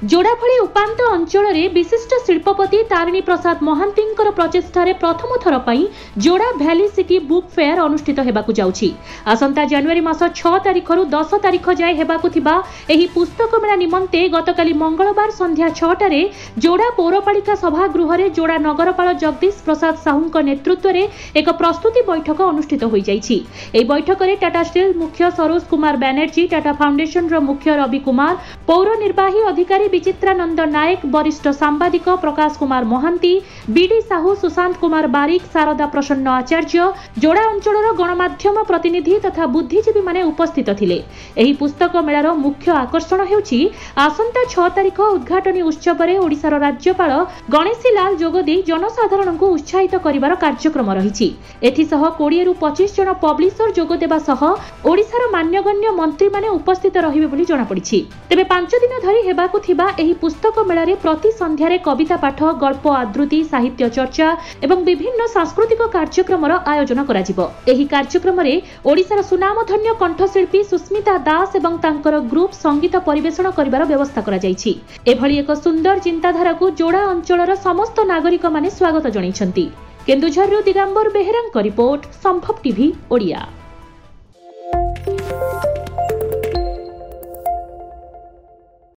जोड़ा भली उपांत अंचल विशिष्ट शिल्पपति तारिणी प्रसाद महांती प्रचेष्टार प्रथम थर पर जोड़ा भैली सिटी बुक फेयर अनुष्ठित होगाकू जाउछि। आसंता जनवरी मास 6 तारिख रु 10 तारिख जाए हेबाकू थिबा एही पुस्तक मेला निमंते गतकाली मंगलवार संध्या 6टारे जोड़ा पौरपालिका सभागृह रे जोड़ा नगरपाल जगदीश प्रसाद साहू नेतृत्व में एक प्रस्तुति बैठक अनुष्ठित हो जाइछि। एही बैठक रे टाटा स्टील मुख्य सरोज कुमार बैनर्जी, टाटा फाउंडेशन रो मुख्य रवि कुमार, पौर निर्वाही अधिकारी विचित्रानंद नायक, वरिष्ठ सांबादिक प्रकाश कुमार महांती, बीडी साहू, सुशांत कुमार बारिक, शारदा प्रसन्न आचार्य, जोड़ा अंचल गणमाध्यम प्रतिनिधि तथा बुद्धिजीवी माने उपस्थित थिले। एही पुस्तक मेलार मुख्य आकर्षण हेउछि आसंता 6 तारिख उद्घाटनी उत्सव रे ओडिशार राज्यपाल गणेशी लाल जोगदी जनसाधारण को उत्साहित करिवार कार्यक्रम रहिछि। एथिसह 20 रु 25 जन पब्लिशर जोगदेबा सह ओडिशार मान्यगण्य मंत्री माने उपस्थित रहिबे बोली जणा पड़िछि। तेबे 5 दिन धरि हेबाकू थिबा एही पुस्तक मेलारे प्रति संध्यारे कविता पाठ, गल्प आदृति, साहित्य चर्चा एवं विभिन्न सांस्कृतिक कार्यक्रमर आयोजन कराजिबो। एही कार्यक्रम रे ओडिशार सुनामधन्य कंठशिल्पी सुस्मिता दास एवं तांकर ग्रुप संगीत परिवेषण करिवार व्यवस्था करा जाइछि। एभली एक सुंदर चिंताधारा को जोड़ा अंचलर समस्त नागरिक माने स्वागत जणाइछन्ति। केन्दुझररु दिगंबर बेहेरांक रिपोर्ट, संभव टीवी ओडिया।